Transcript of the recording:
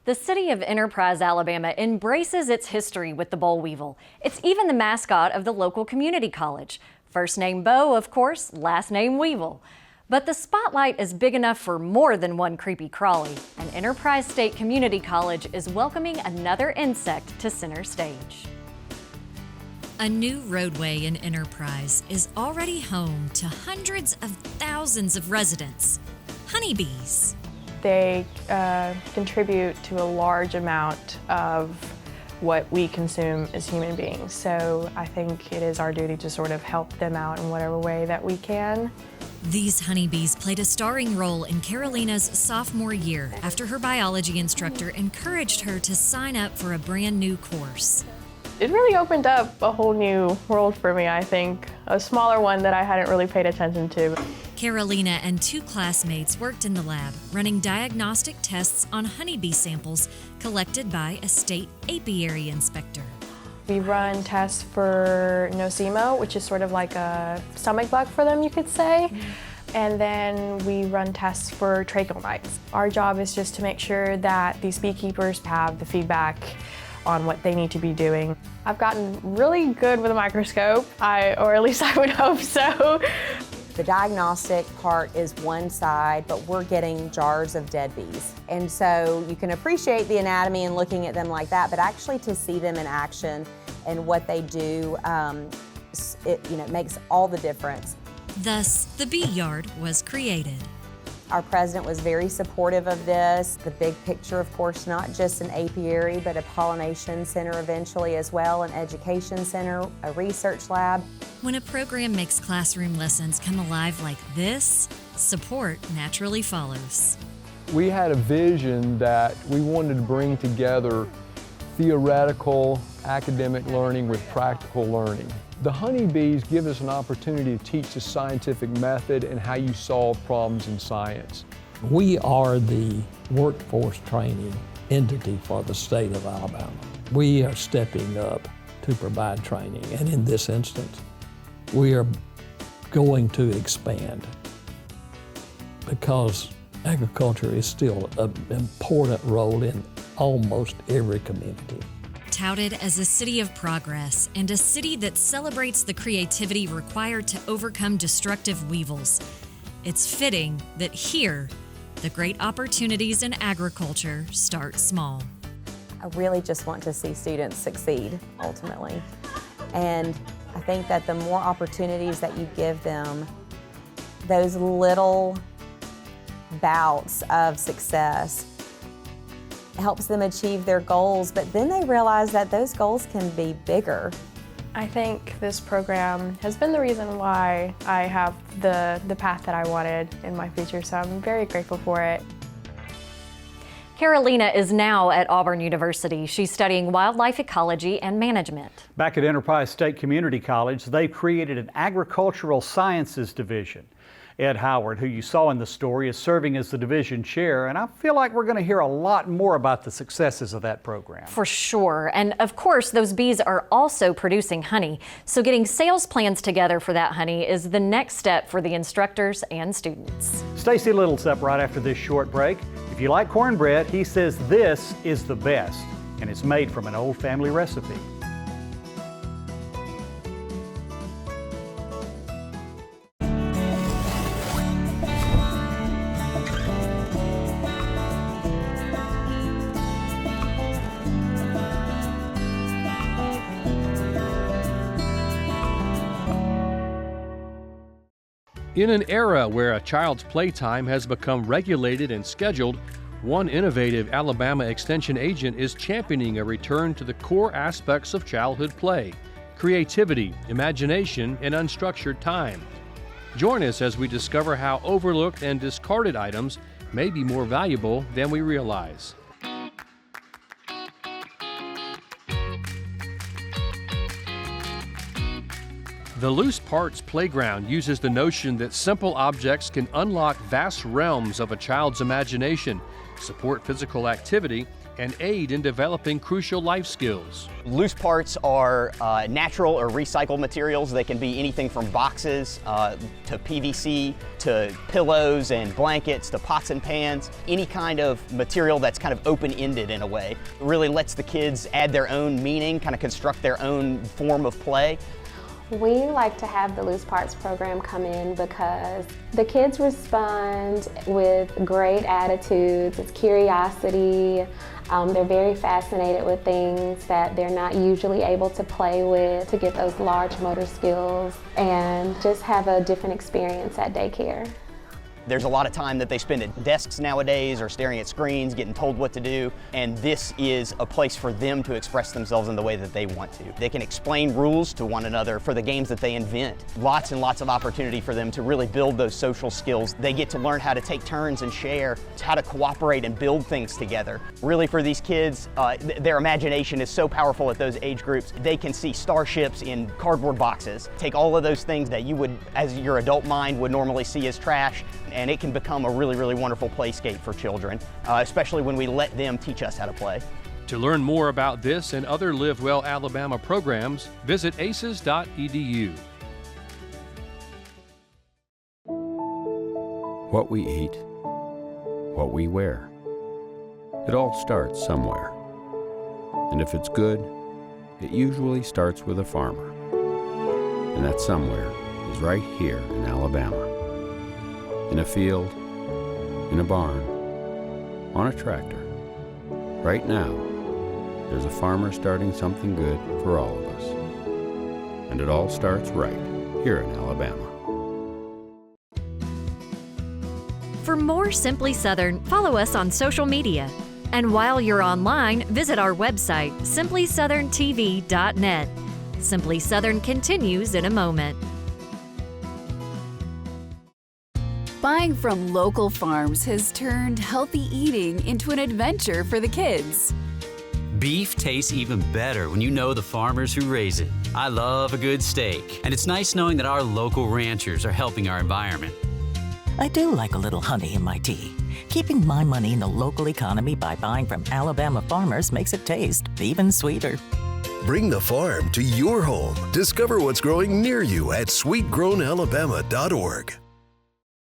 The city of Enterprise, Alabama embraces its history with the boll weevil. It's even the mascot of the local community college. First name Bo, of course, last name Weevil. But the spotlight is big enough for more than one creepy crawly, and Enterprise State Community College is welcoming another insect to center stage. A new roadway in Enterprise is already home to hundreds of thousands of residents. Honeybees. They contribute to a large amount of what we consume as human beings. So I think it is our duty to sort of help them out in whatever way that we can. These honeybees played a starring role in Carolina's sophomore year after her biology instructor encouraged her to sign up for a brand new course. It really opened up a whole new world for me, I think. A smaller one that I hadn't really paid attention to. Carolina and two classmates worked in the lab, running diagnostic tests on honeybee samples collected by a state apiary inspector. We run tests for nosema, which is sort of like a stomach bug for them, you could say. And then we run tests for tracheal mites. Our job is just to make sure that these beekeepers have the feedback on what they need to be doing. I've gotten really good with a microscope, or at least I would hope so. The diagnostic part is one side, but we're getting jars of dead bees. And so you can appreciate the anatomy and looking at them like that, but actually to see them in action and what they do, it makes all the difference. Thus, the bee yard was created. Our president was very supportive of this. The big picture, of course, not just an apiary, but a pollination center eventually as well, an education center, a research lab. When a program makes classroom lessons come alive like this, support naturally follows. We had a vision that we wanted to bring together theoretical academic learning with practical learning. The honeybees give us an opportunity to teach the scientific method and how you solve problems in science. We are the workforce training entity for the state of Alabama. We are stepping up to provide training, and in this instance, we are going to expand because agriculture is still an important role in almost every community. Touted as a city of progress and a city that celebrates the creativity required to overcome destructive weevils, it's fitting that here, the great opportunities in agriculture start small. I really just want to see students succeed, ultimately. And I think that the more opportunities that you give them, those little bouts of success helps them achieve their goals, but then they realize that those goals can be bigger. I think this program has been the reason why I have the path that I wanted in my future, so I'm very grateful for it. Carolina is now at Auburn University. She's studying wildlife ecology and management. Back at Enterprise State Community College, they've created an agricultural sciences division. Ed Howard, who you saw in the story, is serving as the division chair, and I feel like we're going to hear a lot more about the successes of that program. For sure. And of course, those bees are also producing honey. So getting sales plans together for that honey is the next step for the instructors and students. Stacy Little's up right after this short break. If you like cornbread, he says this is the best, and it's made from an old family recipe. In an era where a child's playtime has become regulated and scheduled, one innovative Alabama Extension agent is championing a return to the core aspects of childhood play: creativity, imagination, and unstructured time. Join us as we discover how overlooked and discarded items may be more valuable than we realize. The Loose Parts Playground uses the notion that simple objects can unlock vast realms of a child's imagination, support physical activity, and aid in developing crucial life skills. Loose parts are natural or recycled materials. They can be anything from boxes to PVC to pillows and blankets to pots and pans. Any kind of material that's kind of open-ended in a way. It really lets the kids add their own meaning, kind of construct their own form of play. We like to have the Loose Parts program come in because the kids respond with great attitudes, it's curiosity. They're very fascinated with things that they're not usually able to play with to get those large motor skills and just have a different experience at daycare. There's a lot of time that they spend at desks nowadays or staring at screens, getting told what to do, and this is a place for them to express themselves in the way that they want to. They can explain rules to one another for the games that they invent. Lots and lots of opportunity for them to really build those social skills. They get to learn how to take turns and share, how to cooperate and build things together. Really for these kids, their imagination is so powerful at those age groups. They can see starships in cardboard boxes, take all of those things that you would, as your adult mind would normally see as trash, and it can become a really, really wonderful playscape for children, especially when we let them teach us how to play. To learn more about this and other Live Well Alabama programs, visit aces.edu. What we eat, what we wear. It all starts somewhere. And if it's good, it usually starts with a farmer. And that somewhere is right here in Alabama. In a field, in a barn, on a tractor. Right now, there's a farmer starting something good for all of us. And it all starts right here in Alabama. For more Simply Southern, follow us on social media. And while you're online, visit our website, simplysouthern.tv.net. Simply Southern continues in a moment. Buying from local farms has turned healthy eating into an adventure for the kids. Beef tastes even better when you know the farmers who raise it. I love a good steak, and it's nice knowing that our local ranchers are helping our environment. I do like a little honey in my tea. Keeping my money in the local economy by buying from Alabama farmers makes it taste even sweeter. Bring the farm to your home. Discover what's growing near you at sweetgrownalabama.org.